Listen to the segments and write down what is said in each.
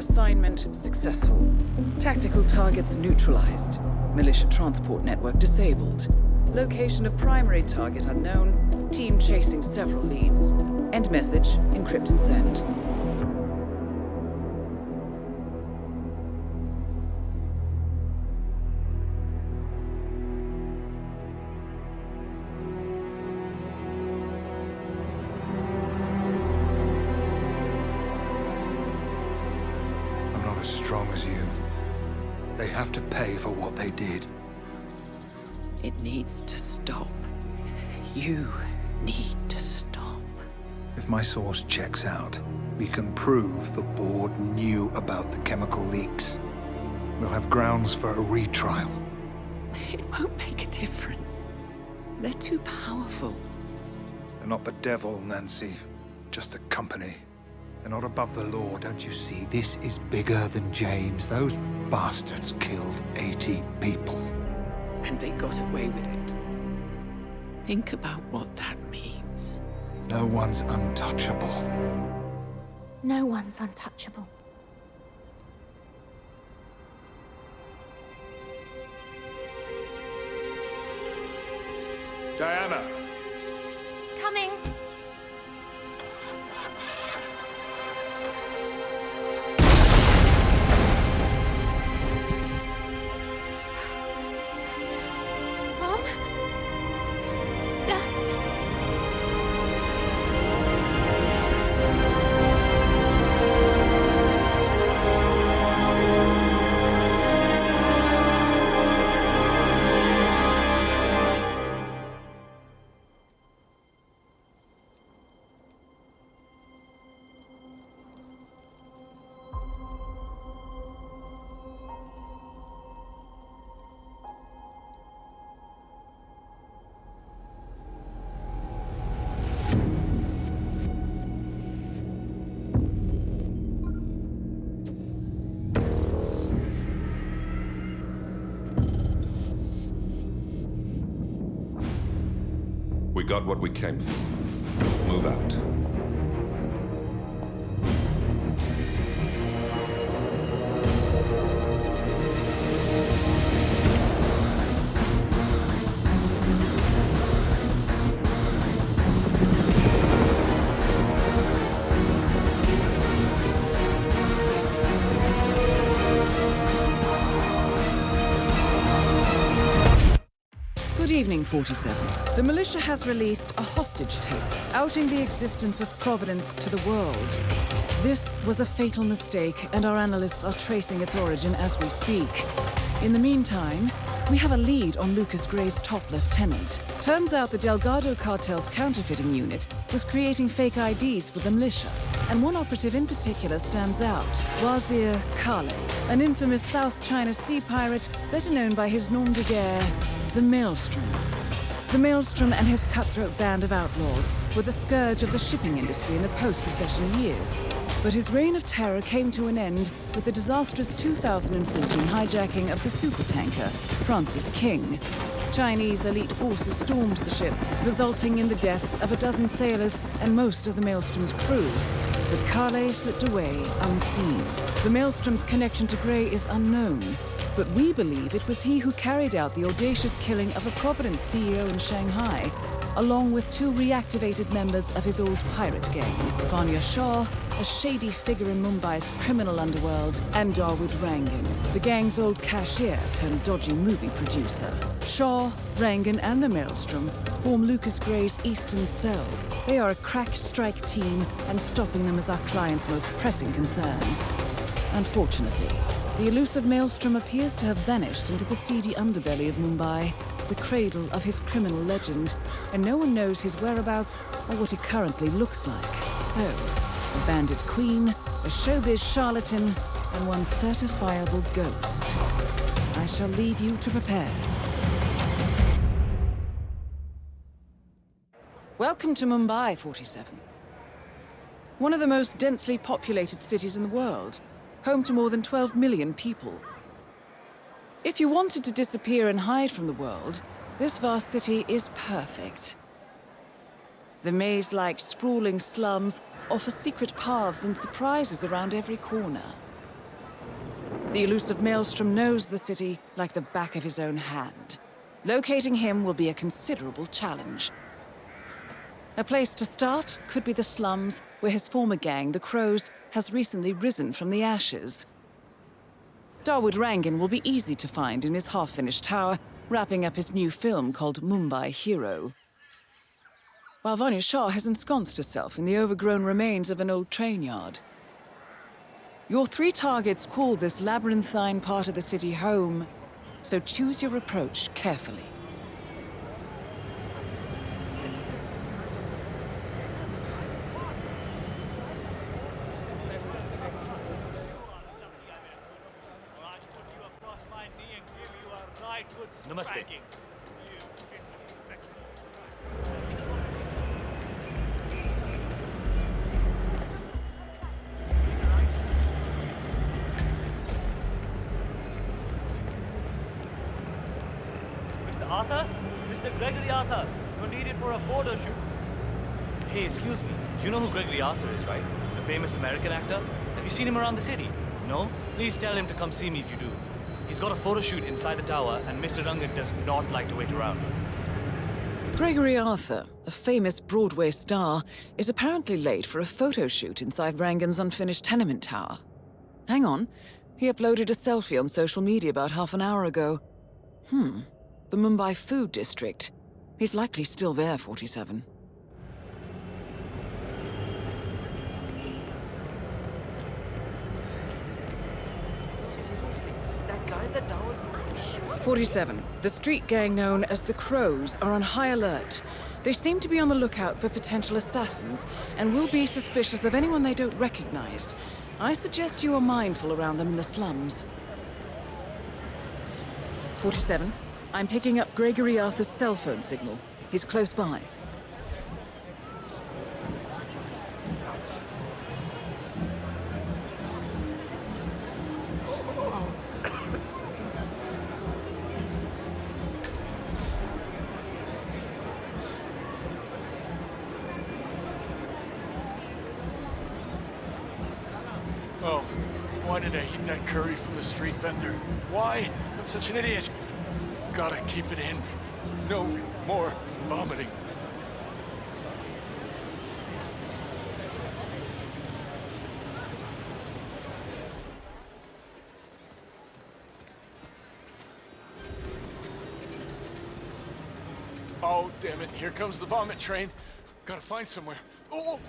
assignment successful. Tactical targets neutralized. Militia transport network disabled. Location of primary target unknown. Team chasing several leads. End message, encrypt and send. I'm not as strong as you. They have to pay for what they did. It needs to stop. You need to stop. If my source checks out, we can prove the board knew about the chemical leaks. We'll have grounds for a retrial. It won't make a difference. They're too powerful. They're not the devil, Nancy. Just a company. They're not above the law, don't you see? This is bigger than James. Those bastards killed 80 people. And they got away with it. Think about what that means. No one's untouchable. No one's untouchable. Diana! Coming! Mom? Dad? We got what we came for. Move out. Good evening, 47. The militia has released a hostage tape, outing the existence of Providence to the world. This was a fatal mistake, and our analysts are tracing its origin as we speak. In the meantime, we have a lead on Lucas Gray's top lieutenant. Turns out the Delgado cartel's counterfeiting unit was creating fake IDs for the militia, and one operative in particular stands out, Wazir Kale, an infamous South China Sea pirate better known by his nom de guerre, the Maelstrom. The Maelstrom and his cutthroat band of outlaws were the scourge of the shipping industry in the post-recession years. But his reign of terror came to an end with the disastrous 2014 hijacking of the supertanker, Francis King. Chinese elite forces stormed the ship, resulting in the deaths of a dozen sailors and most of the Maelstrom's crew. But Kale slipped away unseen. The Maelstrom's connection to Gray is unknown, but we believe it was he who carried out the audacious killing of a Providence CEO in Shanghai, along with two reactivated members of his old pirate gang, Vanya Shah, a shady figure in Mumbai's criminal underworld, and Dawood Rangan, the gang's old cashier turned dodgy movie producer. Shah, Rangan, and the Maelstrom form Lucas Gray's Eastern Cell. They are a crack strike team, and stopping them is our client's most pressing concern. Unfortunately, the elusive Maelstrom appears to have vanished into the seedy underbelly of Mumbai, the cradle of his criminal legend, and no one knows his whereabouts or what he currently looks like. So, a bandit queen, a showbiz charlatan, and one certifiable ghost. I shall leave you to prepare. Welcome to Mumbai, 47. One of the most densely populated cities in the world, home to more than 12 million people. If you wanted to disappear and hide from the world, this vast city is perfect. The maze-like sprawling slums offer secret paths and surprises around every corner. The elusive Maelstrom knows the city like the back of his own hand. Locating him will be a considerable challenge. A place to start could be the slums, where his former gang, the Crows, has recently risen from the ashes. Dawood Rangan will be easy to find in his half-finished tower, wrapping up his new film called Mumbai Hero. While Vanya Shah has ensconced herself in the overgrown remains of an old train yard. Your 3 targets call this labyrinthine part of the city home, so choose your approach carefully. Namaste. Mr. Arthur? Mr. Gregory Arthur, you're needed for a photo shoot. Hey, excuse me. You know who Gregory Arthur is, right? The famous American actor? Have you seen him around the city? No? Please tell him to come see me if you do. He's got a photo shoot inside the tower, and Mr. Rangan does not like to wait around. Gregory Arthur, a famous Broadway star, is apparently late for a photo shoot inside Rangan's unfinished tenement tower. Hang on, he uploaded a selfie on social media about half an hour ago. The Mumbai Food District. He's likely still there, 47. No, seriously, that guy in the tower... 47. The street gang known as the Crows are on high alert. They seem to be on the lookout for potential assassins and will be suspicious of anyone they don't recognize. I suggest you are mindful around them in the slums. 47. I'm picking up Gregory Arthur's cell phone signal. He's close by. Oh, why did I eat that curry from the street vendor? Why? I'm such an idiot. Gotta keep it in. No more vomiting. Oh, damn it. Here comes the vomit train. Gotta find somewhere. Oh.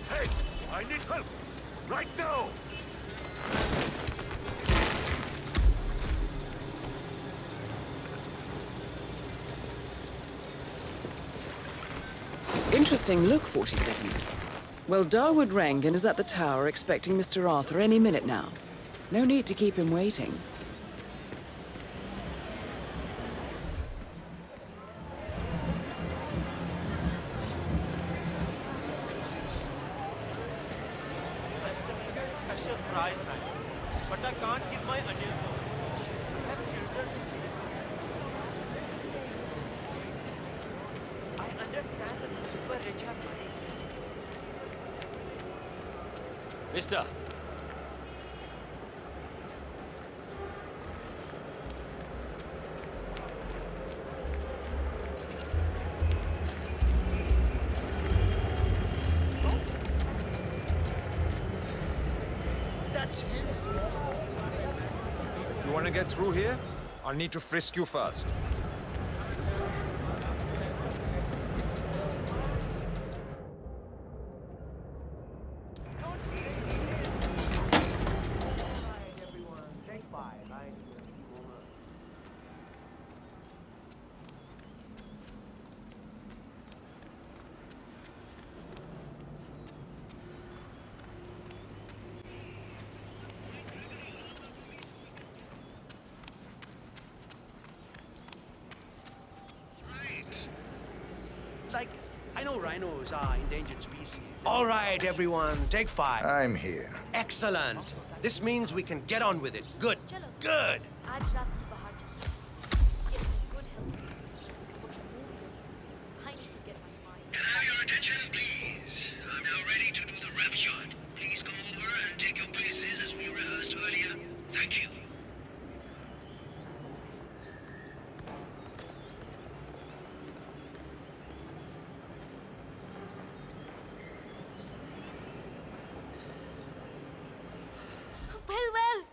Hey, I need help. Right now. Interesting look, 47. Well, Dawood Rangan is at the tower expecting Mr. Arthur any minute now. No need to keep him waiting. Special prize, man. But I can't give my onions away. I have children. I understand that the super rich have money. Mister, That's him. You want to get through here? I'll need to frisk you first. know rhinos are endangered species. All right, everyone, take 5. I'm here. Excellent. This means we can get on with it. Good. Good. Can I have your attention, please? I'm now ready to do the wrap shot. Please come over and take your places as we rehearsed earlier. Thank you. Well,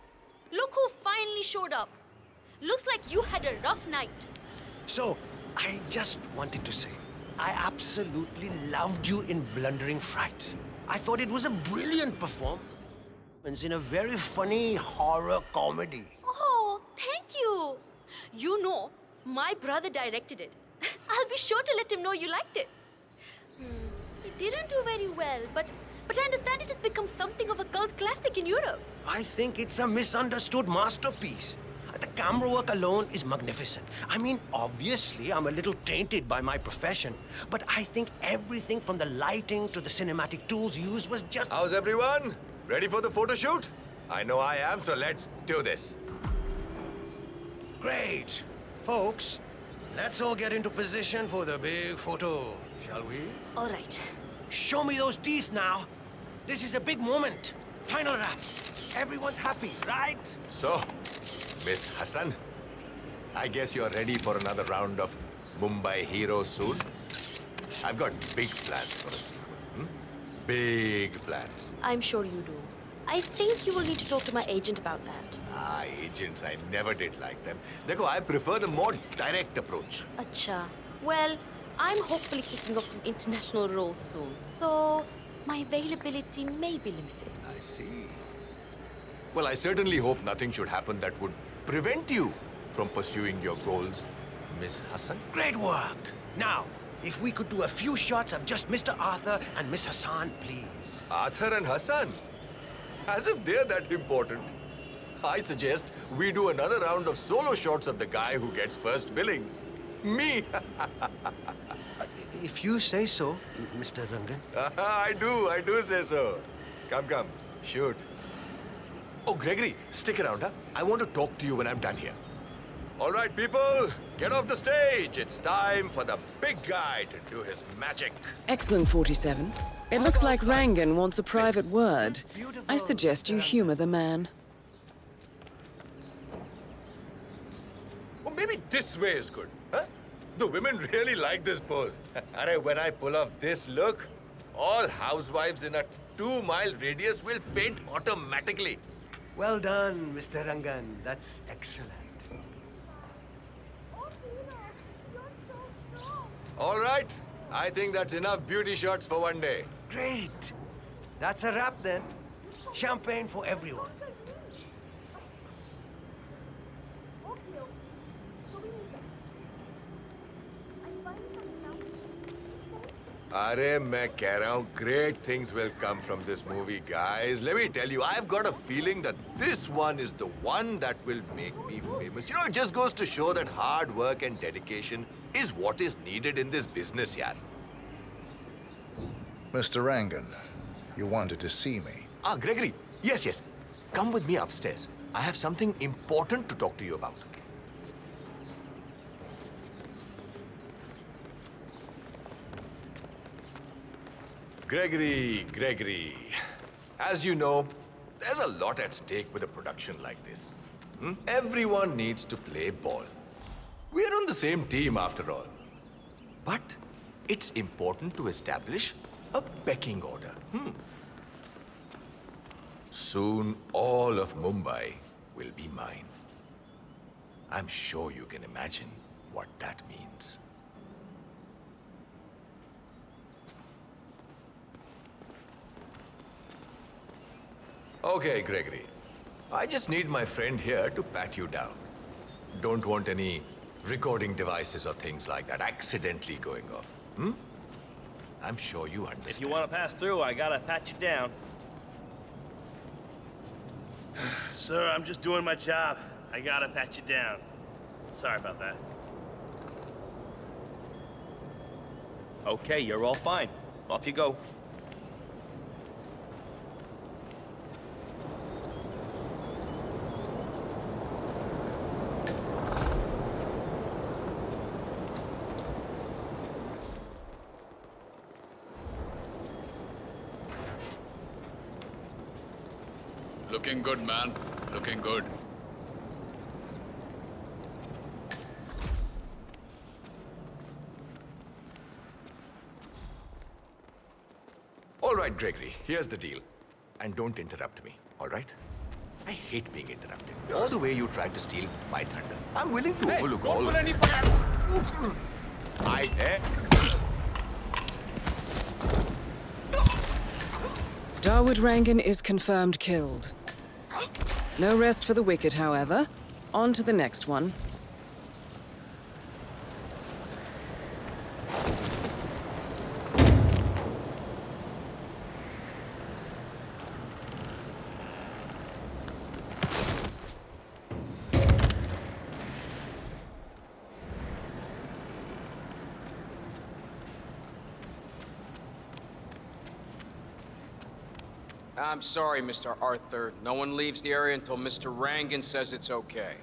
look who finally showed up. Looks like you had a rough night. So, I just wanted to say, I absolutely loved you in Blundering Frights. I thought it was a brilliant performance in a very funny horror comedy. Oh, thank you. You know, my brother directed it. I'll be sure to let him know you liked it. It didn't do very well, but I understand it has become something of a cult classic in Europe. I think it's a misunderstood masterpiece. The camera work alone is magnificent. I mean, obviously, I'm a little tainted by my profession, but I think everything from the lighting to the cinematic tools used was just... How's everyone? Ready for the photo shoot? I know I am, so let's do this. Great. Folks, let's all get into position for the big photo, shall we? All right. Show me those teeth now. This is a big moment. Final wrap. Everyone's happy, right? So, Miss Hassan, I guess you're ready for another round of Mumbai Heroes soon? I've got big plans for a sequel. Big plans. I'm sure you do. I think you will need to talk to my agent about that. Agents, I never did like them. Dekho, I prefer the more direct approach. Acha. Well, I'm hopefully kicking off some international roles soon, so my availability may be limited. I see. Well, I certainly hope nothing should happen that would prevent you from pursuing your goals, Miss Hassan. Great work. Now, if we could do a few shots of just Mr. Arthur and Miss Hassan, please. Arthur and Hassan? As if they're that important. I suggest we do another round of solo shots of the guy who gets first billing. Me. If you say so, Mr. Rangan. I do say so. Come, shoot. Oh, Gregory, stick around, huh? I want to talk to you when I'm done here. All right, people, get off the stage. It's time for the big guy to do his magic. Excellent, 47. It looks like Rangan wants a private word. I suggest you humor the man. Well, maybe this way is good, huh? The women really like this pose. When I pull off this look, all housewives in a 2-mile radius will faint automatically. Well done, Mr. Rangan. That's excellent. All right. I think that's enough beauty shots for one day. Great. That's a wrap then. Champagne for everyone. Arey, main keh raha hu, great things will come from this movie, guys. Let me tell you, I've got a feeling that this one is the one that will make me famous. You know, it just goes to show that hard work and dedication is what is needed in this business, yaar. Mr. Rangan, you wanted to see me. Gregory. Yes. Come with me upstairs. I have something important to talk to you about. Gregory. As you know, there's a lot at stake with a production like this. Everyone needs to play ball. We're on the same team after all. But it's important to establish a pecking order. Soon, all of Mumbai will be mine. I'm sure you can imagine what that means. Okay, Gregory. I just need my friend here to pat you down. Don't want any recording devices or things like that accidentally going off. I'm sure you understand. If you want to pass through, I gotta pat you down. Sir, I'm just doing my job. I gotta pat you down. Sorry about that. Okay, you're all fine. Off you go. Looking good, man. Looking good. All right, Gregory, here's the deal. And don't interrupt me, all right? I hate being interrupted. All the way you tried to steal my thunder. I'm willing to overlook all of this. Dawood Rangan is confirmed killed. No rest for the wicked, however. On to the next one. I'm sorry, Mr. Arthur. No one leaves the area until Mr. Rangan says it's okay.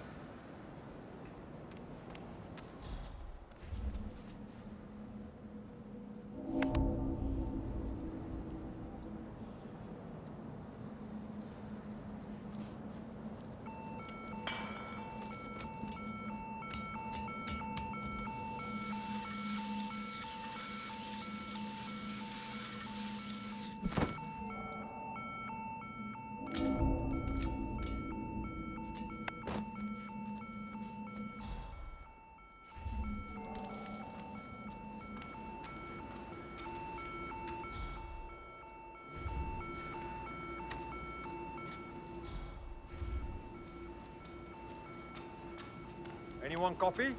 Anyone copy?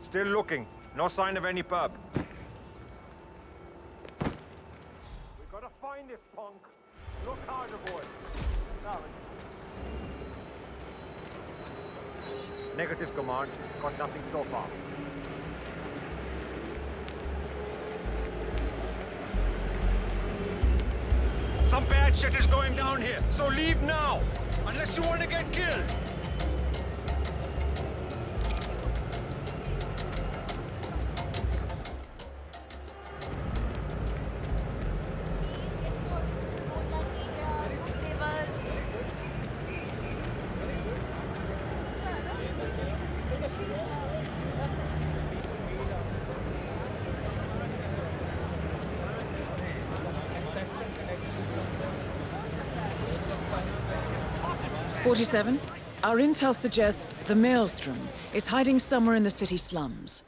Still looking. No sign of any pub. We gotta find this punk. Look harder, boys. Negative, command. Got nothing so far. Some bad shit is going down here, so leave now! Unless you want to get killed! '47, our intel suggests the Maelstrom is hiding somewhere in the city slums.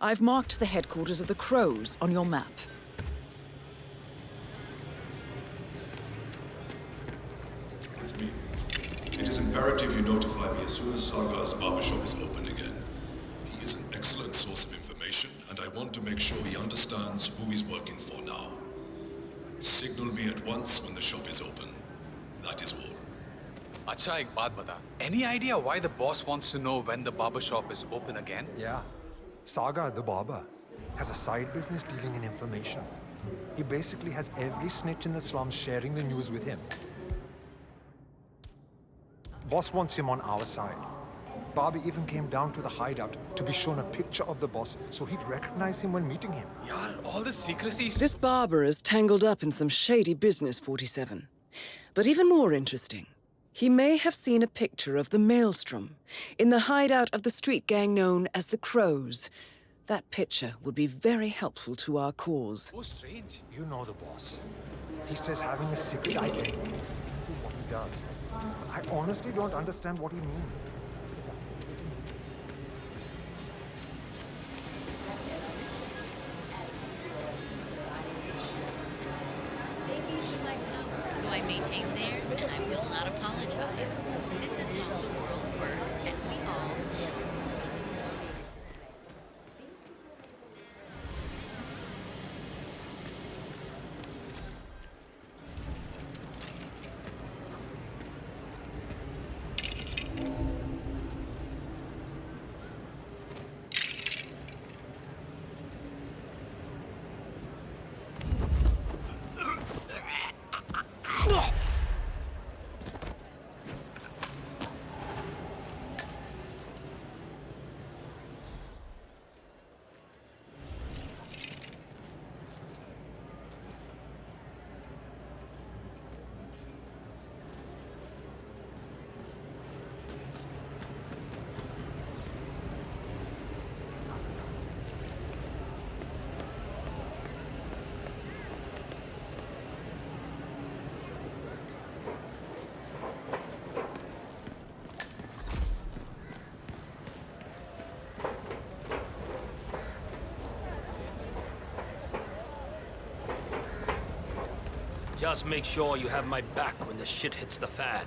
I've marked the headquarters of the Crows on your map. It is imperative you notify me as soon as Saga's barbershop is open again. He is an excellent source of information, and I want to make sure he understands who he's working for now. Signal me at once when the shop is open. That is all. Acha, ek baat bata. Any idea why the boss wants to know when the barber shop is open again? Yeah. Saga, the barber, has a side business dealing in information. He basically has every snitch in the slums sharing the news with him. Boss wants him on our side. Bobby even came down to the hideout to be shown a picture of the boss so he'd recognize him when meeting him. Yeah, all this secrecy. This barber is tangled up in some shady business, 47. But even more interesting, he may have seen a picture of the Maelstrom in the hideout of the street gang known as the Crows. That picture would be very helpful to our cause. Oh, strange. You know the boss. He says having a secret identity is what he does. I honestly don't understand what he means. So I maintain theirs, and I will not apologize. This is how the world works, and we all... Just make sure you have my back when the shit hits the fan.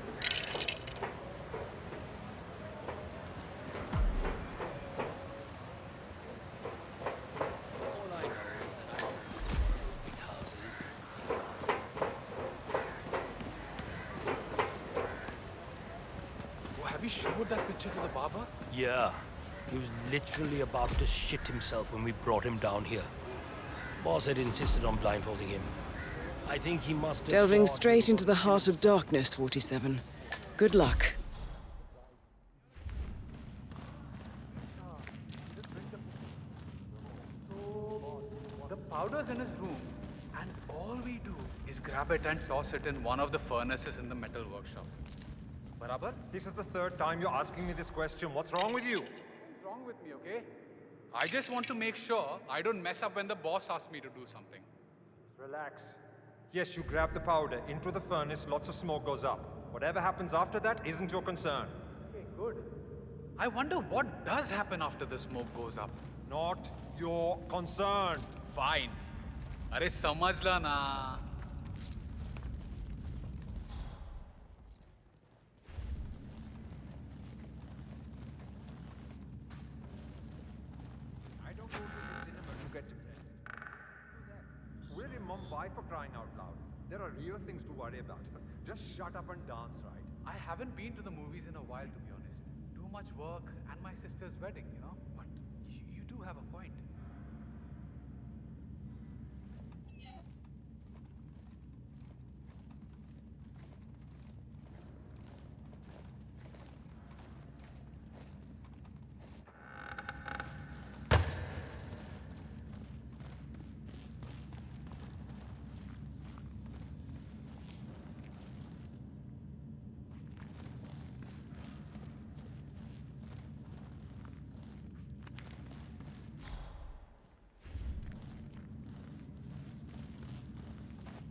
Have you showed that picture to the barber? Yeah. He was literally about to shit himself when we brought him down here. Boss had insisted on blindfolding him. I think he must have Delving thought- straight into the heart of darkness, 47. Good luck. The powder's in his room, and all we do is grab it and toss it in one of the furnaces in the metal workshop. Barabar? This is the third time you're asking me this question. What's wrong with you? What's wrong with me, okay? I just want to make sure I don't mess up when the boss asks me to do something. Relax. Yes, you grab the powder into the furnace, lots of smoke goes up. Whatever happens after that isn't your concern. Okay, good. I wonder what does happen after the smoke goes up. Not your concern. Fine. Arey samajla na. I don't go to the cinema to get depressed. We're in Mumbai, for crying out loud. There are real things to worry about. Just shut up and dance, right? I haven't been to the movies in a while, to be honest. Too much work and my sister's wedding, you know? But you do have a point.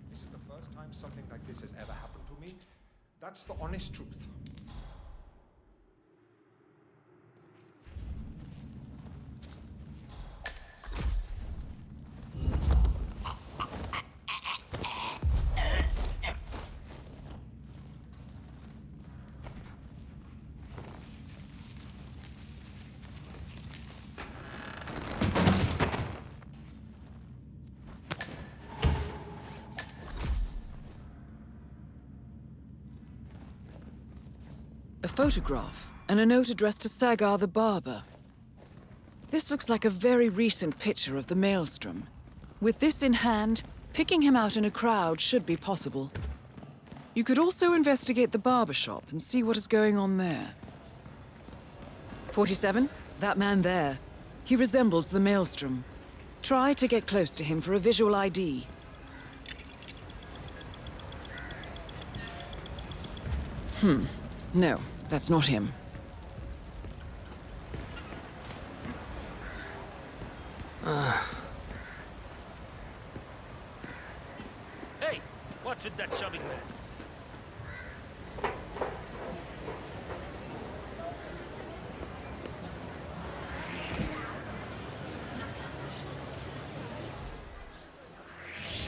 This is the first time something like this has ever happened to me. That's the honest truth. A photograph and a note addressed to Sagar the barber. This looks like a very recent picture of the Maelstrom. With this in hand, picking him out in a crowd should be possible. You could also investigate the barber shop and see what is going on there. 47, that man there. He resembles the Maelstrom. Try to get close to him for a visual ID. No, that's not him. Hey, what's with that shoving man?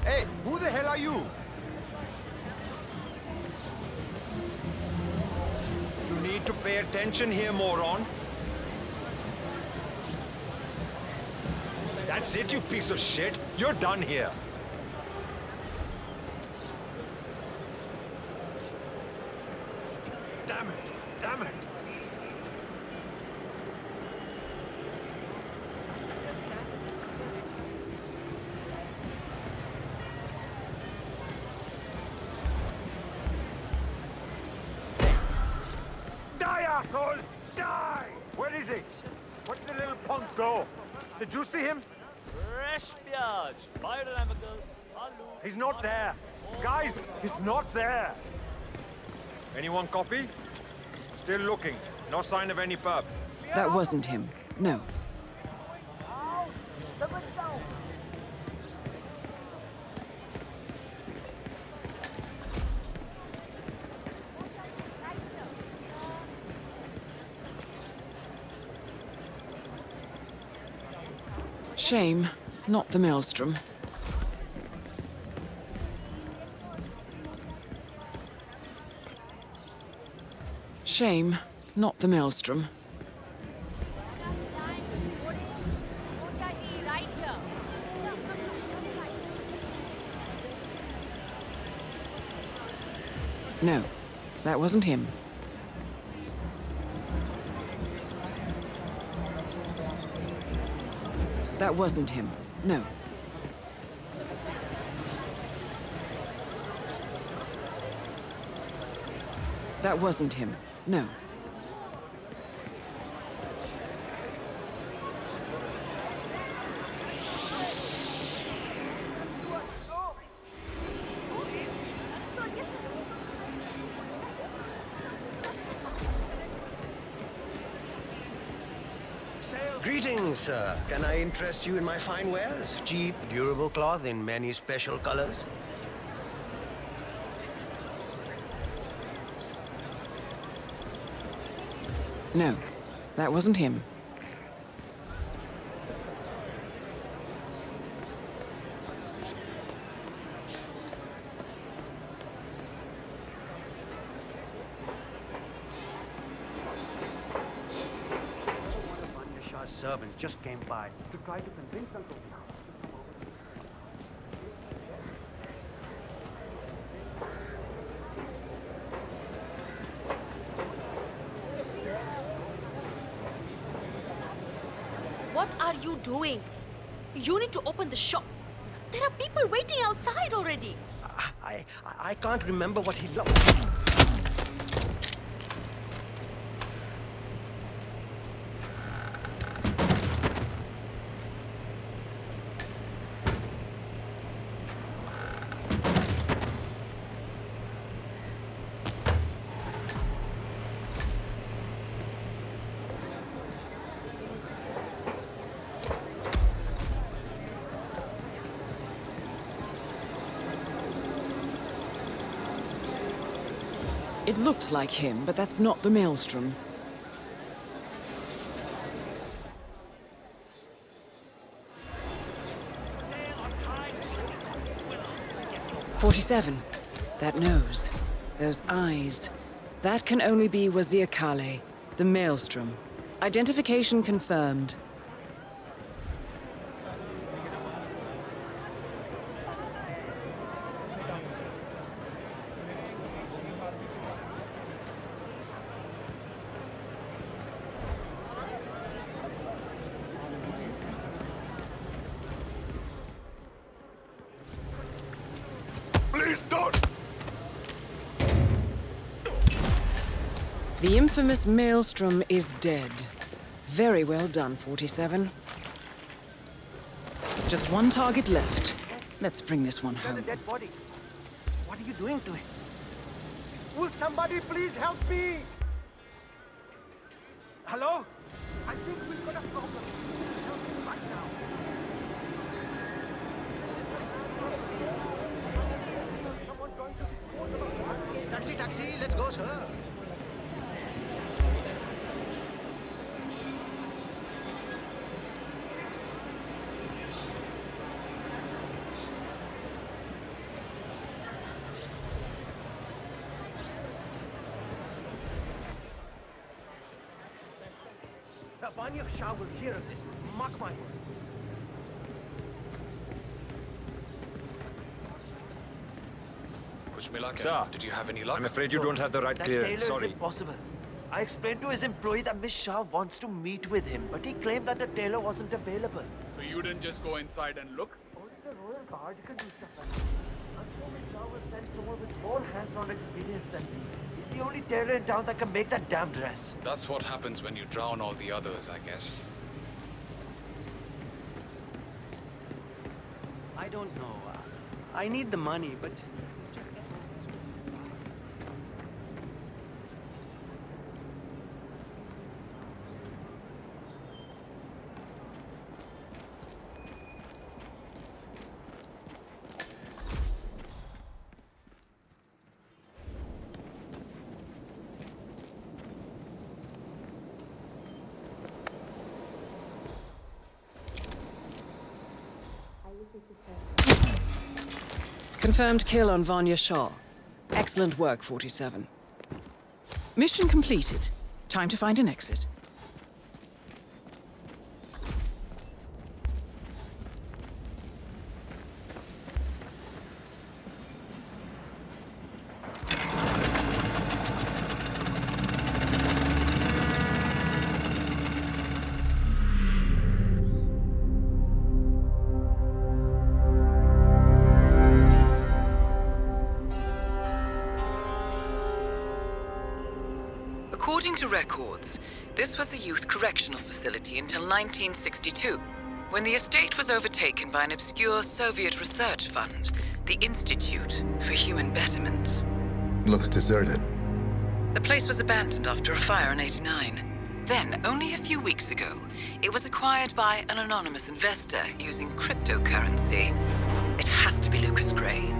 Hey, who the hell are you? You need to pay attention here, moron. That's it, you piece of shit. You're done here. Damn it! Damn it! Die, asshole! Die! Where is he? Where'd the little punk go? Did you see him? Fresh pyaj, biodynamical, aloo. He's not there. Guys, he's not there. Anyone copy? Still looking. No sign of any pub. That wasn't him. No. Shame. Not the Maelstrom. shame. Not the Maelstrom. No, that wasn't him. That wasn't him. No. That wasn't him. No. Greetings, sir. Can I interest you in my fine wares? Cheap, durable cloth in many special colors. No, that wasn't him. Servant just came by to try to convince Uncle Now. What are you doing? You need to open the shop. There are people waiting outside already. I can't remember what he looked. It looked like him, but that's not the Maelstrom. "47. That nose. Those eyes. That can only be Wazir Kale, the Maelstrom. Identification confirmed." Please don't! The infamous Maelstrom is dead. Very well done, 47. Just one target left. Let's bring this one There's a home. dead body. What are you doing to it? Will somebody please help me? Hello? I think we've got a problem. Help me right now. Someone going to dispose of a body? Taxi, taxi, let's go, sir. Vanya Shah will hear of this. Mark my word. Sir, did you have any luck? I'm afraid you don't have the right That clearance. tailor Sorry. is impossible. I explained to his employee that Miss Shah wants to meet with him, but he claimed that the tailor wasn't available. So you didn't just go inside and look? Only the royal guard can do stuff like that. I'm sure Miss Shah will send someone with more hands-on experience than me. He's the only tailor in town that can make that damn dress. That's what happens when you drown all the others, I guess. I don't know. I need the money, but... Confirmed kill on Vanya Shah. Excellent work, 47. Mission completed. Time to find an exit. According to records, this was a youth correctional facility until 1962, when the estate was overtaken by an obscure Soviet research fund, the Institute for Human Betterment. Looks deserted. The place was abandoned after a fire in '89. Then, only a few weeks ago, it was acquired by an anonymous investor using cryptocurrency. It has to be Lucas Gray.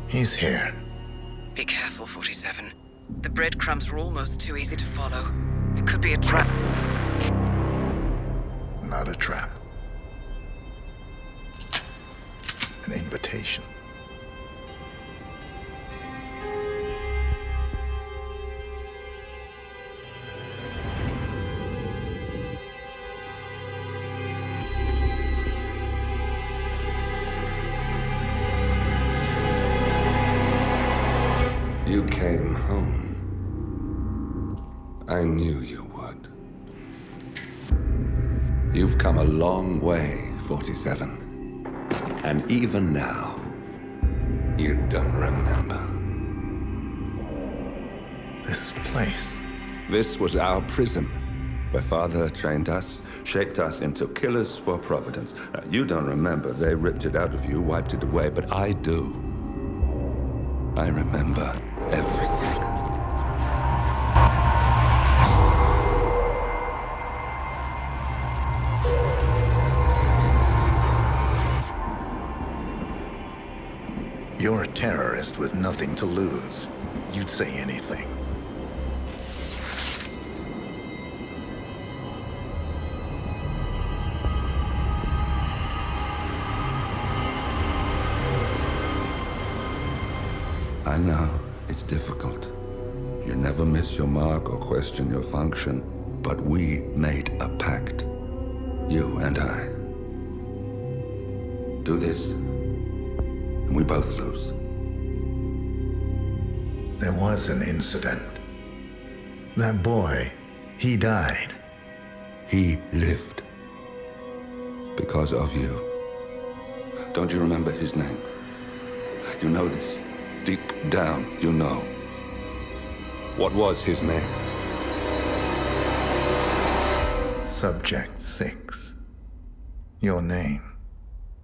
He's here. Be careful, 47. The breadcrumbs were almost too easy to follow. It could be a trap. Not a trap. An invitation. You came home. I knew you would. You've come a long way, 47. And even now, you don't remember. This place. This was our prison, where Father trained us, shaped us into killers for Providence. Now, you don't remember. They ripped it out of you, wiped it away, but I do. I remember everything. You're a terrorist with nothing to lose. You'd say anything. I know, it's difficult. You never miss your mark or question your function, but we made a pact. You and I. Do this, and we both lose. There was an incident. That boy, he died. He lived. Because of you. Don't you remember his name? You know this. Deep down, you know. What was his name? Subject 6. Your name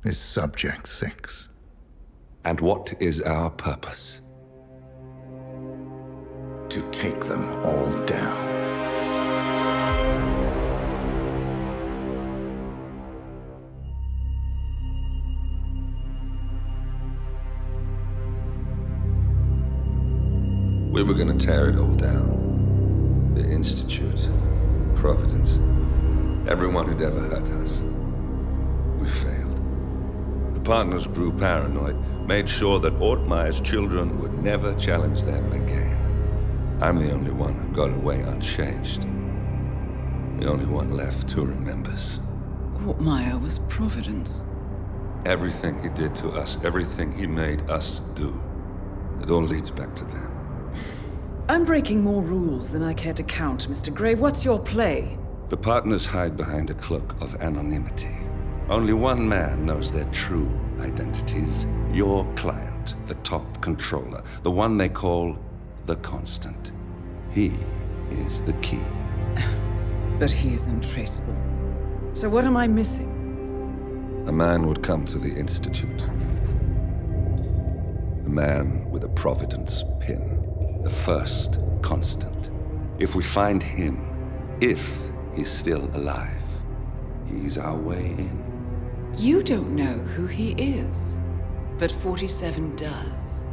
is Subject 6. And what is our purpose? To take them all down. We were gonna tear it all down. The Institute, Providence, everyone who'd ever hurt us. We failed. The partners grew paranoid, made sure that Ortmeyer's children would never challenge them again. I'm the only one who got away unchanged. The only one left who remembers. Ortmeyer was Providence. Everything he did to us, everything he made us do, it all leads back to them. I'm breaking more rules than I care to count, Mr. Gray. What's your play? The partners hide behind a cloak of anonymity. Only one man knows their true identities. Your client, the top controller, the one they call the Constant. He is the key. But he is untraceable. So what am I missing? A man would come to the Institute. A man with a Providence pin. The first Constant. If we find him, if he's still alive, he's our way in. You don't know who he is, but 47 does.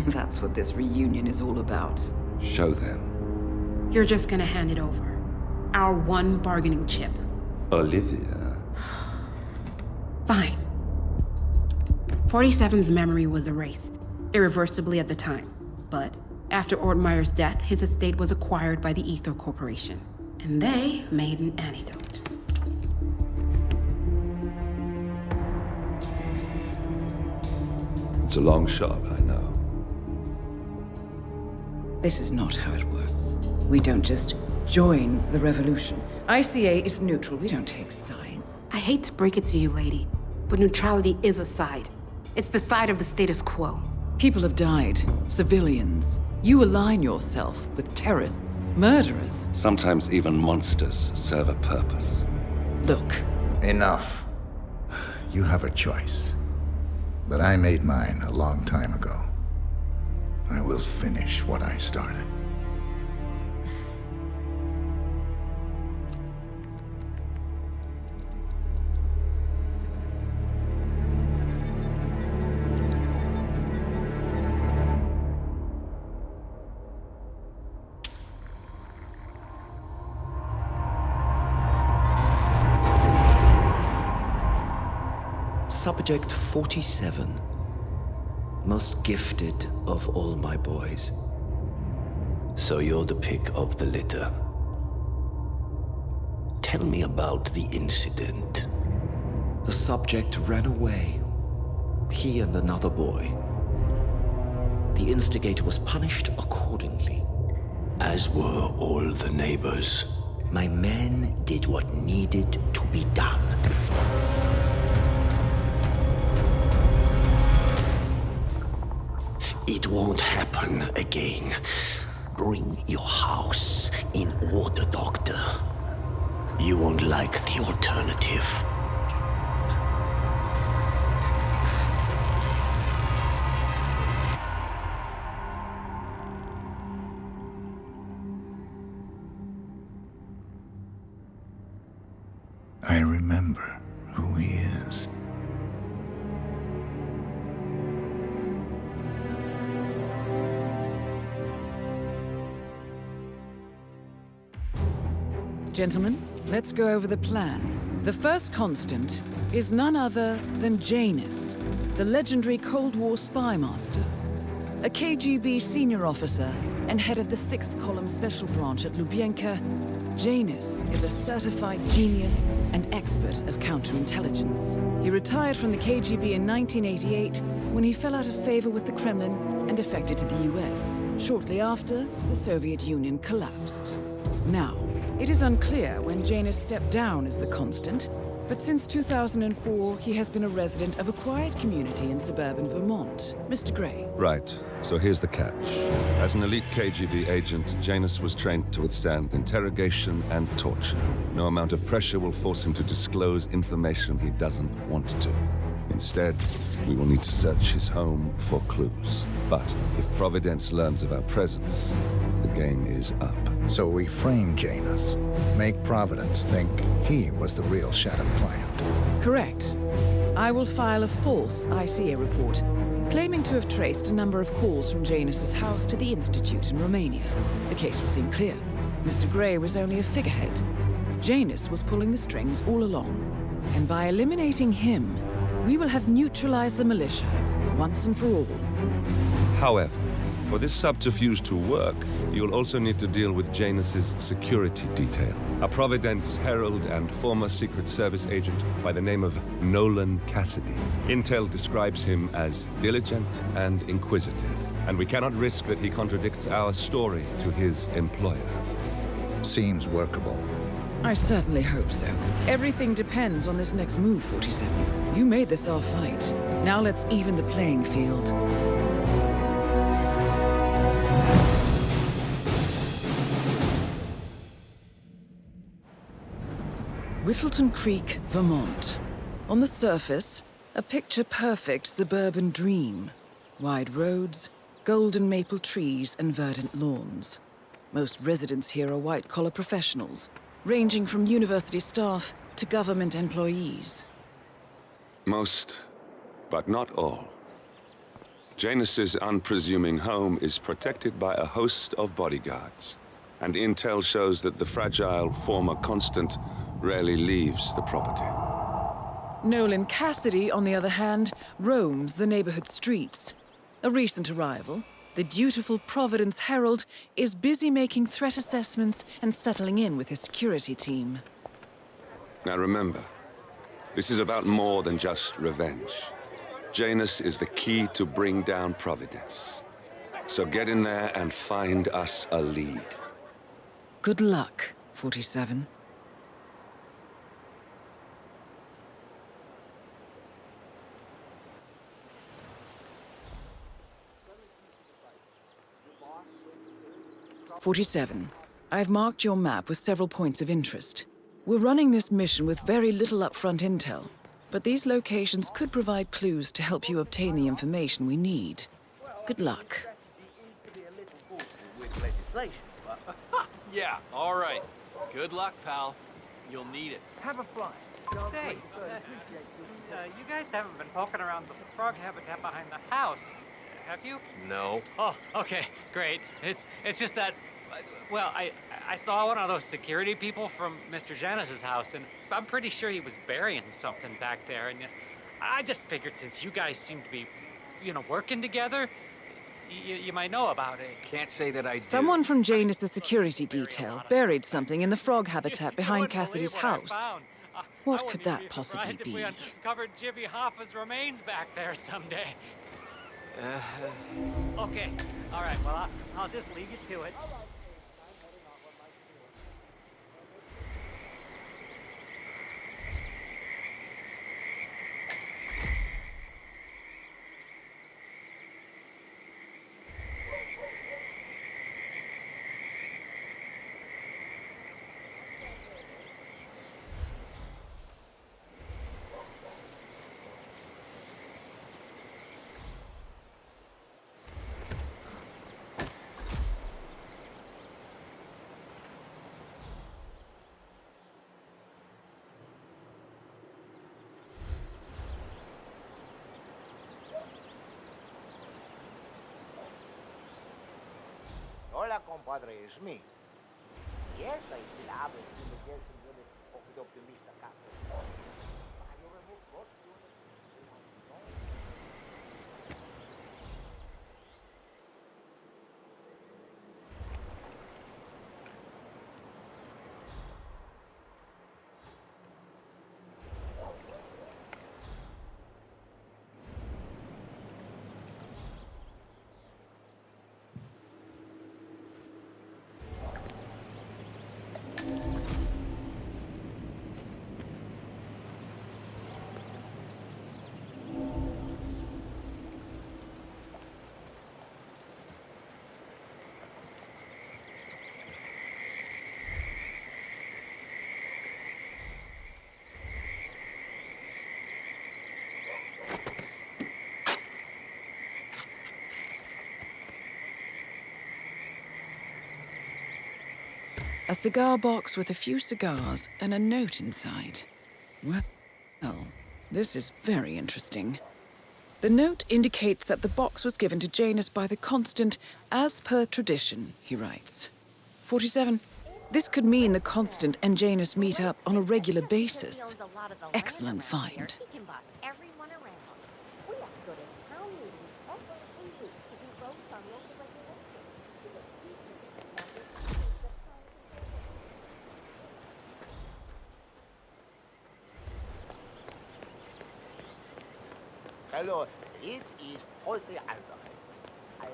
That's what this reunion is all about. Show them. You're just gonna hand it over. Our one bargaining chip. Olivia. Fine. 47's memory was erased, irreversibly at the time. But After Ortmeyer's death, his estate was acquired by the Ether Corporation, and they made an antidote. It's a long shot, I know. This is not how it works. We don't just join the revolution. ICA is neutral. We don't take sides. I hate to break it to you, lady, but neutrality is a side. It's the side of the status quo. People have died. Civilians. You align yourself with terrorists, murderers. Sometimes even monsters serve a purpose. Look. Enough. You have a choice. But I made mine a long time ago. I will finish what I started. Subject 47. Most gifted of all my boys. So you're the pick of the litter. Tell me about the incident. The subject ran away. He and another boy. The instigator was punished accordingly. As were all the neighbors. My men did what needed to be done. It won't happen again. Bring your house in order, Doctor. You won't like the alternative. I remember who he is. Gentlemen, let's go over the plan. The first constant is none other than Janus, the legendary Cold War spy master, a KGB senior officer and head of the 6th Column Special Branch at Lubyanka. Janus is a certified genius and expert of counterintelligence. He retired from the KGB in 1988 when he fell out of favor with the Kremlin and defected to the US. Shortly after, the Soviet Union collapsed. Now, it is unclear when Janus stepped down as the constant, but since 2004, he has been a resident of a quiet community in suburban Vermont. Mr. Gray. Right. So here's the catch. As an elite KGB agent, Janus was trained to withstand interrogation and torture. No amount of pressure will force him to disclose information he doesn't want to. Instead, we will need to search his home for clues. But if Providence learns of our presence, the game is up. So we frame Janus, make Providence think he was the real Shattered client. Correct. I will file a false ICA report, claiming to have traced a number of calls from Janus's house to the Institute in Romania. The case will seem clear. Mr. Gray was only a figurehead. Janus was pulling the strings all along. And by eliminating him, we will have neutralized the militia, once and for all. However, for this subterfuge to work, you'll also need to deal with Janus's security detail. A Providence herald and former Secret Service agent by the name of Nolan Cassidy. Intel describes him as diligent and inquisitive, and we cannot risk that he contradicts our story to his employer. Seems workable. I certainly hope so. Everything depends on this next move, 47. You made this our fight. Now let's even the playing field. Whittleton Creek, Vermont. On the surface, a picture-perfect suburban dream. Wide roads, golden maple trees, and verdant lawns. Most residents here are white-collar professionals, ranging from university staff to government employees. Most, but not all. Janus's unpresuming home is protected by a host of bodyguards, and intel shows that the fragile former constant rarely leaves the property. Nolan Cassidy, on the other hand, roams the neighborhood streets. A recent arrival, The dutiful Providence Herald is busy making threat assessments and settling in with his security team. Now remember, this is about more than just revenge. Janus is the key to bring down Providence. So get in there and find us a lead. Good luck, 47. I've marked your map with several points of interest. We're running this mission with very little upfront intel, but these locations could provide clues to help you obtain the information we need. Good luck. Yeah, all right. Good luck, pal. You'll need it. Have a fly. Say, you guys haven't been poking around the frog habitat behind the house, have you? No. Oh, okay, great. It's just that, well, I saw one of those security people from Mr. Janus's house, and I'm pretty sure he was burying something back there, and I just figured since you guys seem to be, working together, you might know about it. Can't say that I do. Someone from Janus' security detail buried something in the frog habitat behind Cassidy's house. What could that possibly be? If we uncovered Jimmy Hoffa's remains back there someday. Okay, all right, well, I'll just leave you to it. Hola, compadre, it's me. Yes, I still have it in the Gelsen unit of the optimista captain. You remove both units. A cigar box with a few cigars and a note inside. Well, this is very interesting. The note indicates that the box was given to Janus by the Constant as per tradition, he writes. 47. This could mean the Constant and Janus meet up on a regular basis. Excellent find. Hello, this is Jose Alvarez. I'm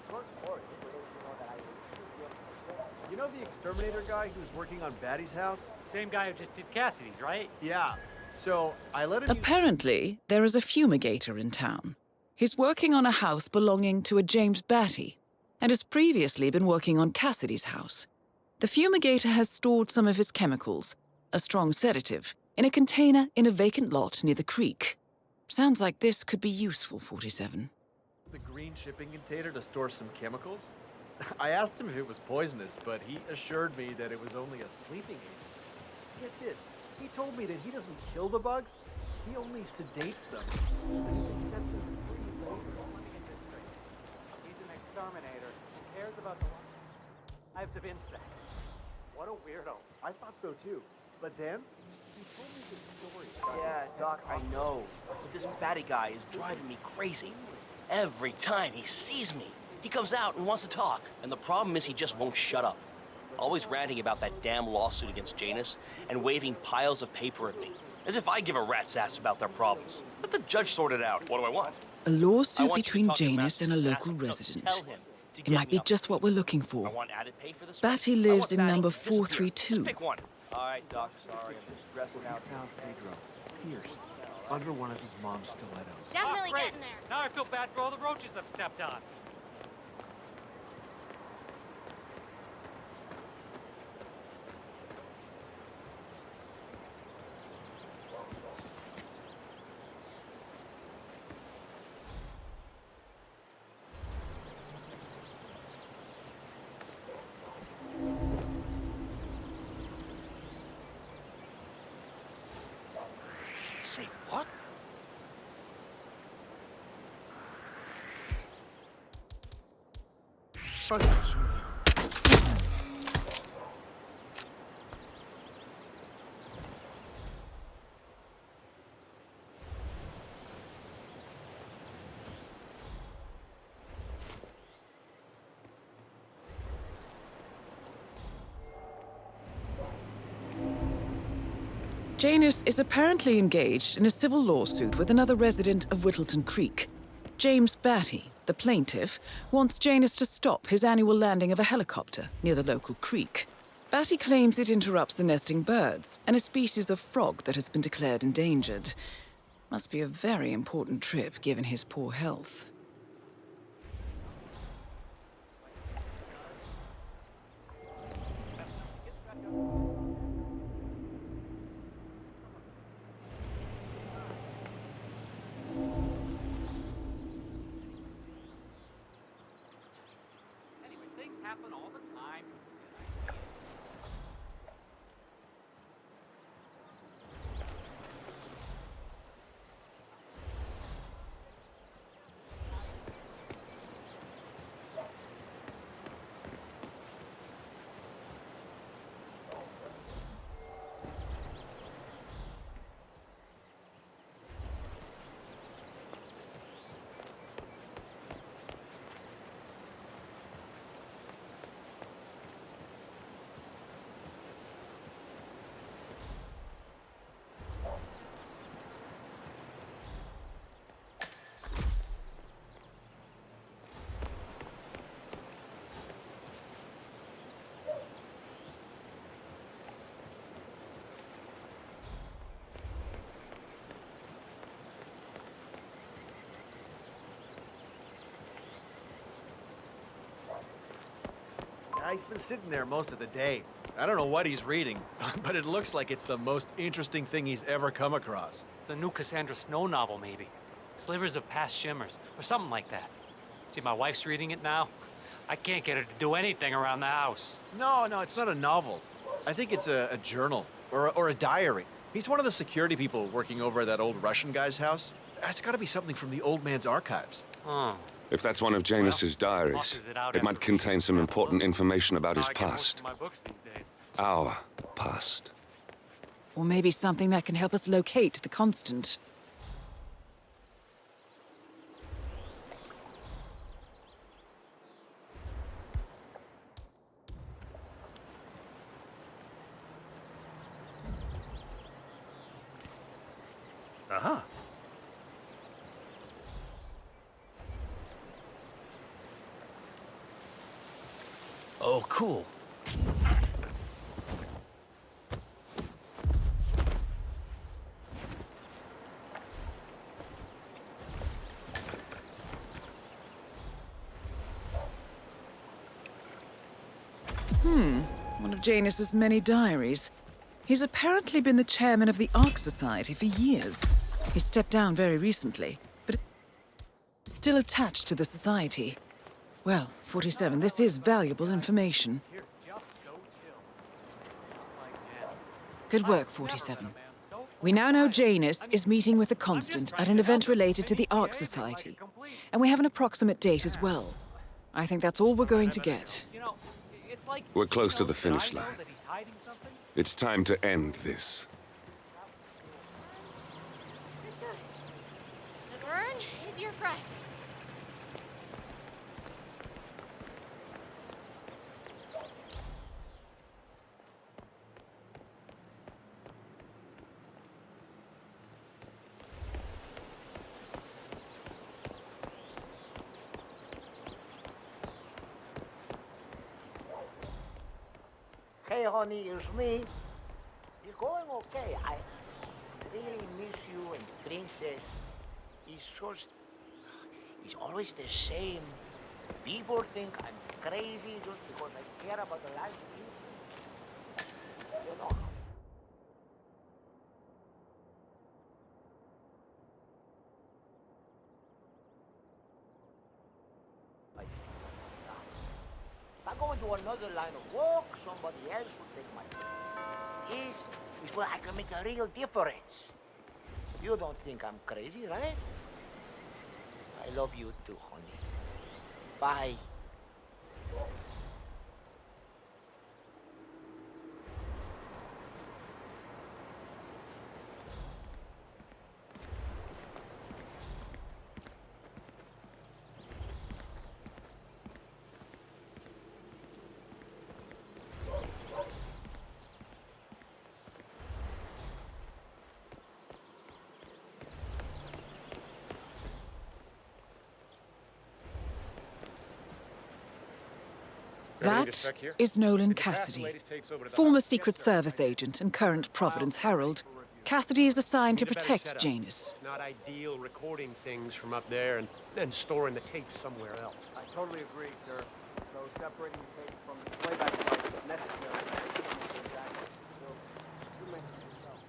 short for it to let you know that I You know the exterminator guy who's working on Batty's house? Same guy who just did Cassidy's, right? Yeah. So I let him. Apparently, there is a fumigator in town. He's working on a house belonging to a James Batty, and has previously been working on Cassidy's house. The fumigator has stored some of his chemicals, a strong sedative, in a container in a vacant lot near the creek. Sounds like this could be useful, 47. The green shipping container to store some chemicals? I asked him if it was poisonous, but he assured me that it was only a sleeping agent. Get this, he told me that he doesn't kill the bugs, he only sedates them. He's an exterminator who cares about the lives of insects. What a weirdo. I thought so too. But then, he told me this story. Yeah, Doc, I know. But this Batty guy is driving me crazy. Every time he sees me, He comes out and wants to talk, and the problem is he just won't shut up. Always ranting about that damn lawsuit against Janus and waving piles of paper at me, as if I give a rat's ass about their problems. Let the judge sort it out. What do I want? A lawsuit between Janus and a local resident. It might be just what we're looking for. Batty lives in number 432. Pick one. All right, Doc, sorry. I'm just stressing out now, Pedro. Pierce, under one of his mom's stilettos. Definitely getting there. Now I feel bad for all the roaches I've stepped on. Say what? Janus is apparently engaged in a civil lawsuit with another resident of Whittleton Creek. James Batty, the plaintiff, wants Janus to stop his annual landing of a helicopter near the local creek. Batty claims it interrupts the nesting birds and a species of frog that has been declared endangered. Must be a very important trip given his poor health. Happen all the time. He's been sitting there most of the day. I don't know what he's reading, but it looks like it's the most interesting thing he's ever come across. The new Cassandra Snow novel, maybe. Slivers of Past Shimmers, or something like that. See, my wife's reading it now. I can't get her to do anything around the house. No, it's not a novel. I think it's a journal, or a diary. He's one of the security people working over at that old Russian guy's house. It's gotta be something from the old man's archives. Oh. If that's one of Janus's diaries, it might contain some important information about his past. Our past. Or maybe something that can help us locate the Constant. Aha. Oh, cool. One of Janus's many diaries. He's apparently been the chairman of the Ark Society for years. He stepped down very recently, but still attached to the society. Well, 47, this is valuable information. Good work, 47. We now know Janus is meeting with the Constant at an event related to the Ark Society. And we have an approximate date as well. I think that's all we're going to get. We're close to the finish line. It's time to end this. Laverne is your friend. Hey, honey, it's me. You're going okay. I really miss you and Princess. It's just... It's always the same. People think I'm crazy just because I care about the lives of people. You know. If I go into another line of work, somebody else will take my place. This is where I can make a real difference. You don't think I'm crazy, right? I love you too, honey. Bye. That is Nolan Cassidy, former Secret Service agent and current Providence Herald. Cassidy is assigned to protect Janus. It's not ideal recording things from up there and then storing the tapes somewhere else. I totally agree, sir. So separating the tape from the playback device is necessary. So, you mentioned it yourself.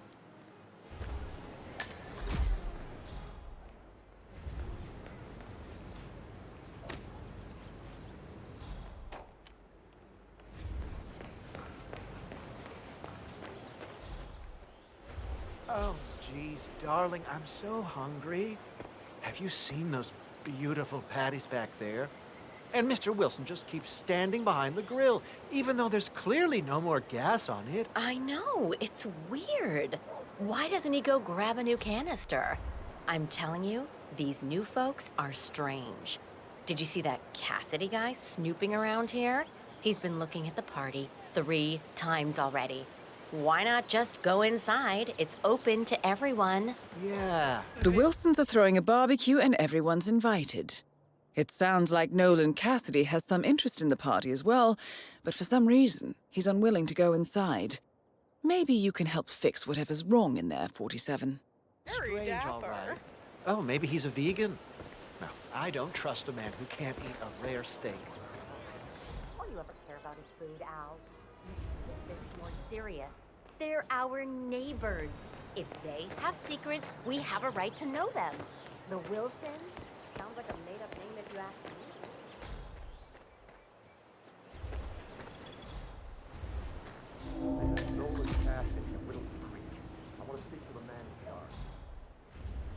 Oh, geez, darling, I'm so hungry. Have you seen those beautiful patties back there? And Mr. Wilson just keeps standing behind the grill, even though there's clearly no more gas on it. I know, it's weird. Why doesn't he go grab a new canister? I'm telling you, these new folks are strange. Did you see that Cassidy guy snooping around here? He's been looking at the party 3 times already. Why not just go inside? It's open to everyone. Yeah. The Wilsons are throwing a barbecue and everyone's invited. It sounds like Nolan Cassidy has some interest in the party as well, but for some reason, he's unwilling to go inside. Maybe you can help fix whatever's wrong in there, 47. Strange, all right. Oh, maybe he's a vegan? No, I don't trust a man who can't eat a rare steak. All you ever care about is food, Al. This is more serious. They're our neighbors. If they have secrets, we have a right to know them. The Wilsons? Sounds like a made-up name if you ask me. Nolan Cassidy at Whittle Creek. I want to speak to the man in charge.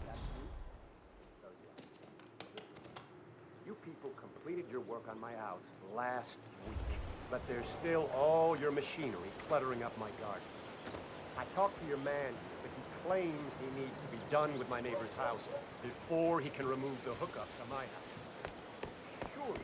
That's you? Oh, yeah. You people completed your work on my house last week, but there's still all your machinery cluttering up my garden. I talked to your man, but he claims he needs to be done with my neighbor's house before he can remove the hookup to my house. Surely.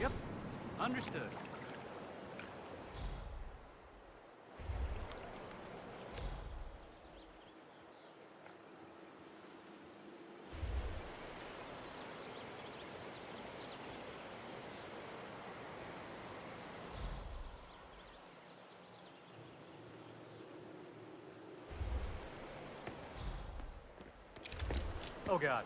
Yep, understood. Oh, God.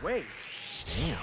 way. Damn.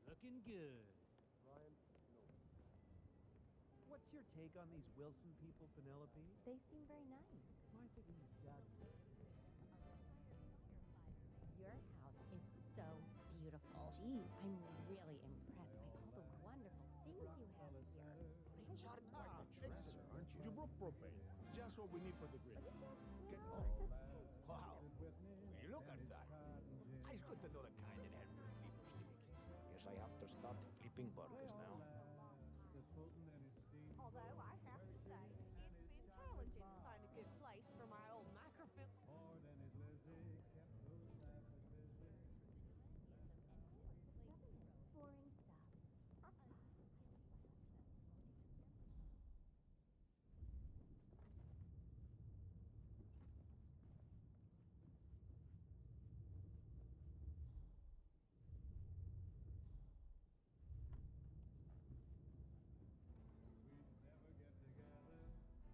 Looking good. Ryan, no. What's your take on these Wilson people, Penelope? They seem very nice. My thinking is that Your house is so beautiful. Jeez. I'm really impressed by all the wonderful things you have here. Richard, quite the dresser, aren't you? You broke propane. Just what we need for the grill. Get on. Wow. Will you look at that? It's good to know the kind that help for people still exist. Guess I have to start flipping burgers now. Although I have to say, it's been challenging to find a good place for my old microfilm. Boring stuff.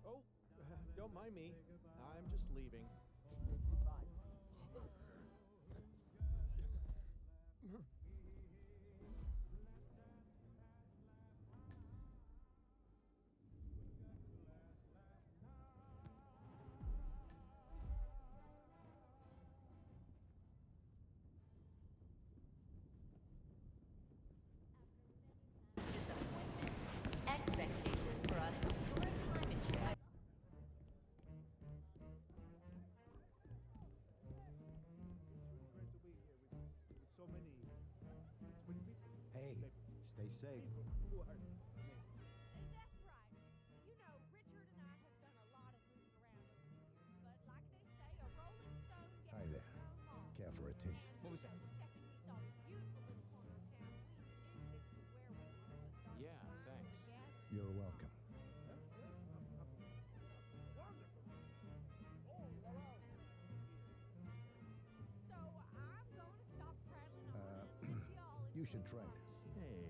Oh, don't mind me. I'm just leaving. Expectations for a historic climate trip. So many. Hey, stay safe. That's right. You know, Richard and I have done a lot of moving around over the years, but like they say, a rolling stone gets Hi there. no longer. Care for a taste? What was that? The second we saw this beautiful little corner of town, we knew this was where we wanted to start. Yeah, thanks. You're welcome. So I'm going to You should try this. Hey,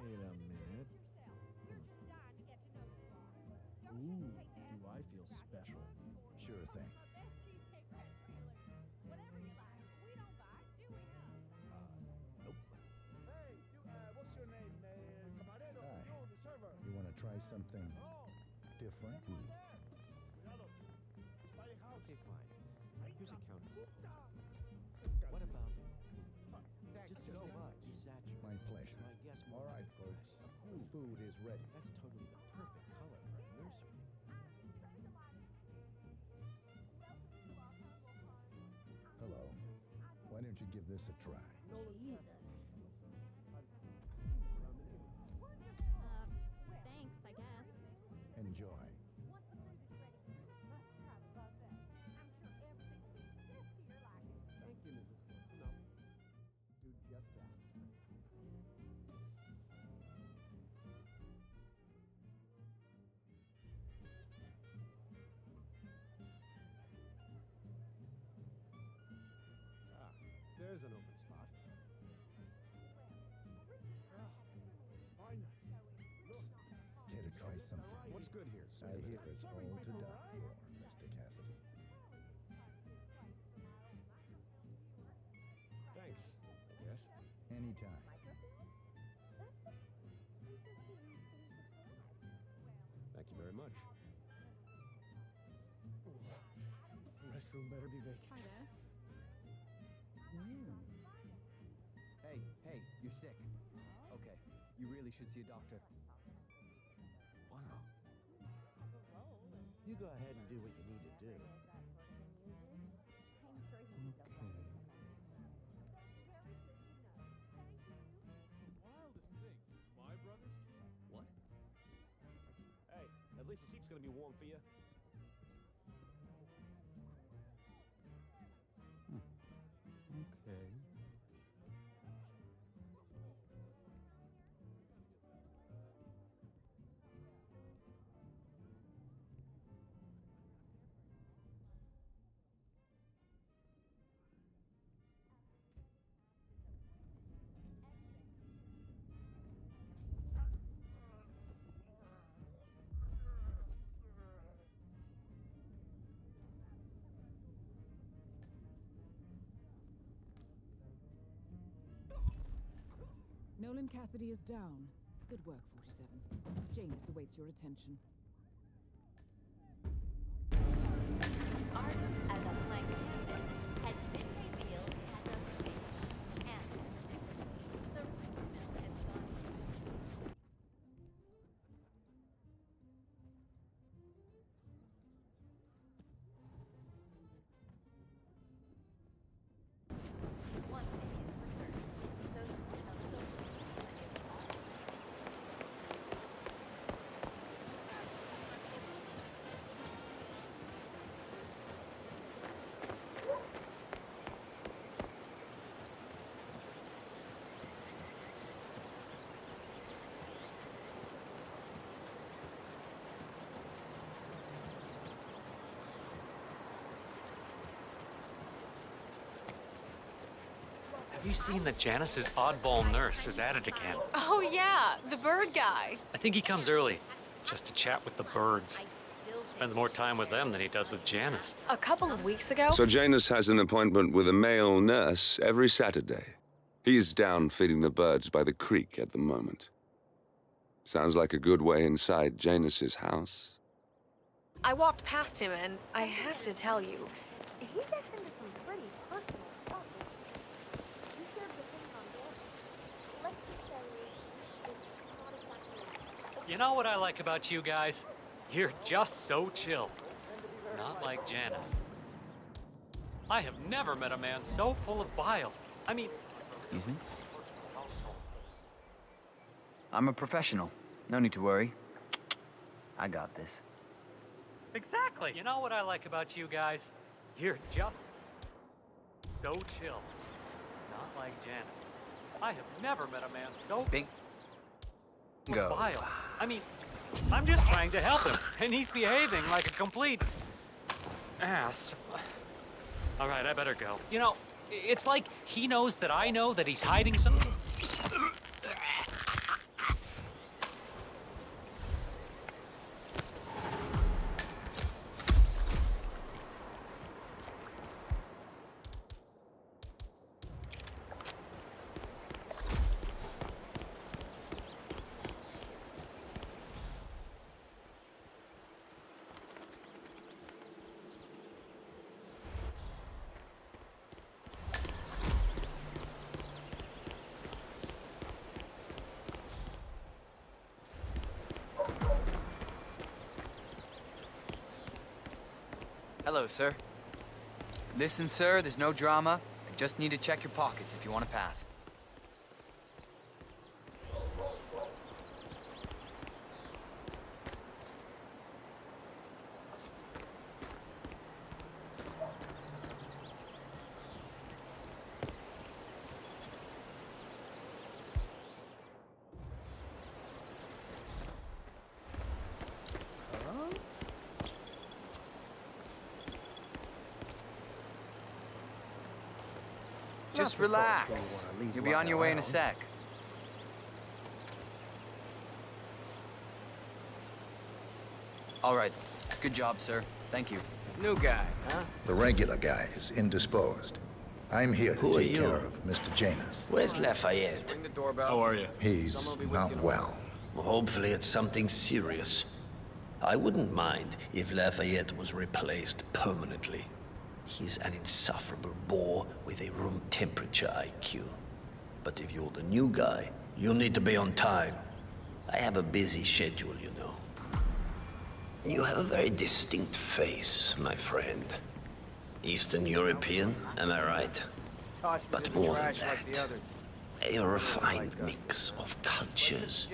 wait a minute. Ooh, do I feel special? Sure thing. Nope. Hey, what's your name? Camarero, no, the server. You want to try something different? Okay, fine. Here's a counter. What about Thanks just so much. desaturated? My pleasure. So I guess All more right, folks. The food is ready. That's totally the perfect color for a nursery. Hello. Why don't you give this a try? Jesus. Thanks, I guess. Enjoy. Thank you, Mrs. Wilson. I'll do just that. Ah, there's an open spot. Finally. Care to try something? What's good here? I hear it's all to die for, Mr. Cassidy. Thanks, I guess. Anytime. Thank you very much. Restroom better be vacant. Hi there. Hey, you're sick. Okay, you really should see a doctor. Wow. You go ahead and do what you need to do. Okay. Wildest thing. My brother's kid. What? Hey, at least the seat's gonna be warm for you. Okay. Nolan Cassidy is down. Good work, 47. Janus awaits your attention. Artist as a blank canvas has been revealed as a fake. And the rumor mill has gone. One thing is for certain. Those criminals over Have you seen that Janus's oddball nurse is at it again? Oh yeah, the bird guy. I think he comes early, just to chat with the birds. Spends more time with them than he does with Janus. A couple of weeks ago. So Janus has an appointment with a male nurse every Saturday. He's down feeding the birds by the creek at the moment. Sounds like a good way inside Janus's house. I walked past him and I have to tell you, he gets into some pretty personal stuff. He shared the thing on board. Let's just say it's not exactly. You know what I like about you guys? You're just so chill. Not like Janus. I have never met a man so full of bile. I mean... Excuse me? I'm a professional. No need to worry. I got this. Exactly. You know what I like about you guys? You're just so chill. Not like Janus. I have never met a man so full of bile. I mean, I'm just trying to help him, and he's behaving like a complete ass. All right, I better go. You know, It's like he knows that I know that he's hiding something. Hello, sir. Listen, sir, there's no drama. I just need to check your pockets if you want to pass. Just relax. You'll be on your way in a sec. All right. Good job, sir. Thank you. New guy, huh? The regular guy is indisposed. I'm here to take care of Mr. Janus. Where's Lafayette? Ring the doorbell. How are you? He's not well. Well, hopefully it's something serious. I wouldn't mind if Lafayette was replaced permanently. He's an insufferable bore with a room temperature IQ. But if you're the new guy, you'll need to be on time. I have a busy schedule, you know. You have a very distinct face, my friend. Eastern European, am I right? But more than that, a refined mix of cultures.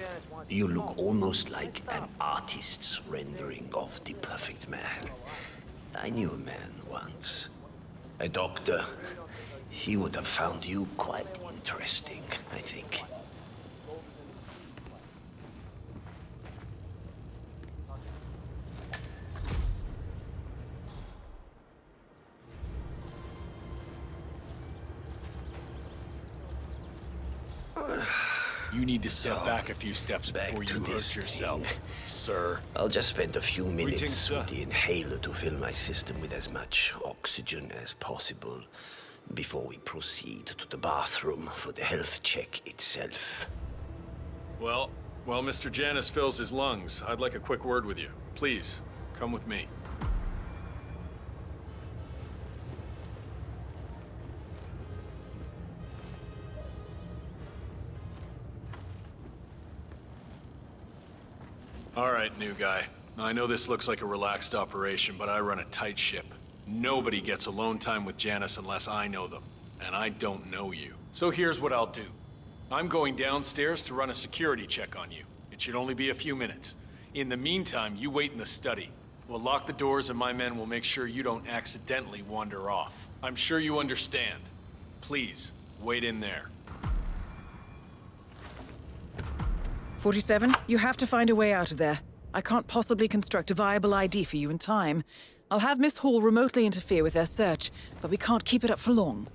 You look almost like an artist's rendering of the perfect man. I knew a man once, a doctor. He would have found you quite interesting, I think. You need to step back a few steps before you hurt yourself, sir. I'll just spend a few minutes Greetings, with the inhaler to fill my system with as much oxygen as possible before we proceed to the bathroom for the health check itself. Well, while Mr. Janus fills his lungs, I'd like a quick word with you. Please, come with me. All right, new guy. I know this looks like a relaxed operation, but I run a tight ship. Nobody gets alone time with Janus unless I know them, and I don't know you. So here's what I'll do. I'm going downstairs to run a security check on you. It should only be a few minutes. In the meantime, you wait in the study. We'll lock the doors and my men will make sure you don't accidentally wander off. I'm sure you understand. Please, wait in there. 47, you have to find a way out of there. I can't possibly construct a viable ID for you in time. I'll have Miss Hall remotely interfere with their search, but we can't keep it up for long.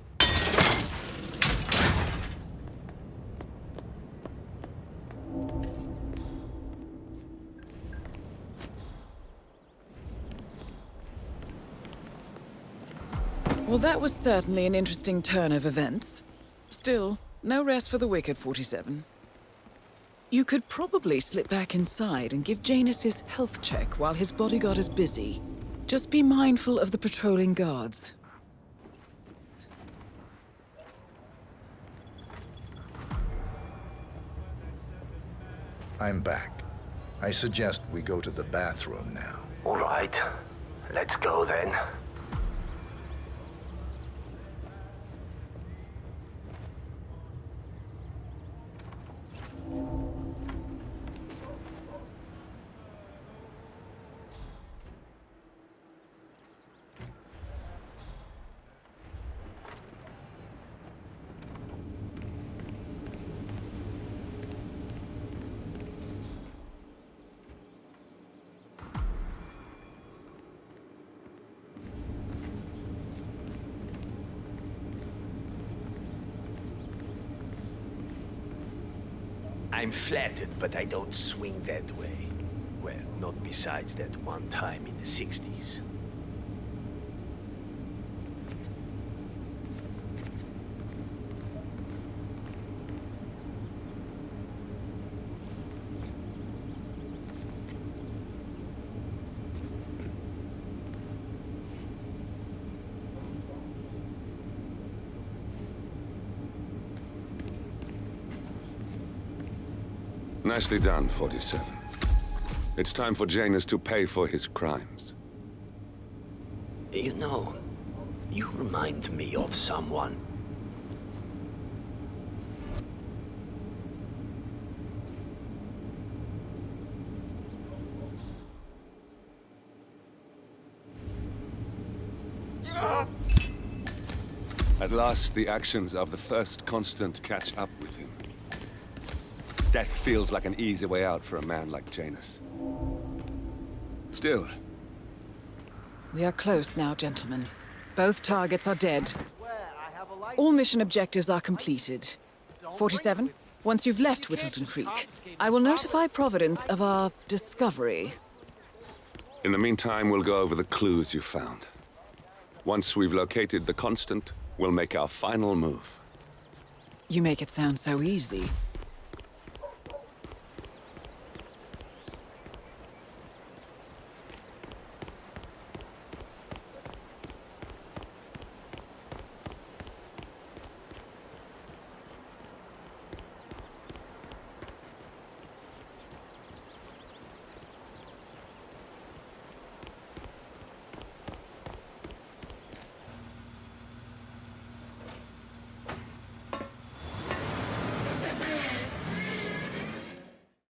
Well, that was certainly an interesting turn of events. Still, no rest for the wicked, 47. You could probably slip back inside and give Janus his health check while his bodyguard is busy. Just be mindful of the patrolling guards. I'm back. I suggest we go to the bathroom now. All right, let's go then. I'm flattered, but I don't swing that way. Well, not besides that one time in the 60s. Nicely done, 47. It's time for Janus to pay for his crimes. You know, you remind me of someone. At last, the actions of the first constant catch up with him. Death feels like an easy way out for a man like Janus. Still. We are close now, gentlemen. Both targets are dead. All mission objectives are completed. 47, once you've left Whittleton Creek, I will notify Providence of our discovery. In the meantime, we'll go over the clues you found. Once we've located the constant, we'll make our final move. You make it sound so easy.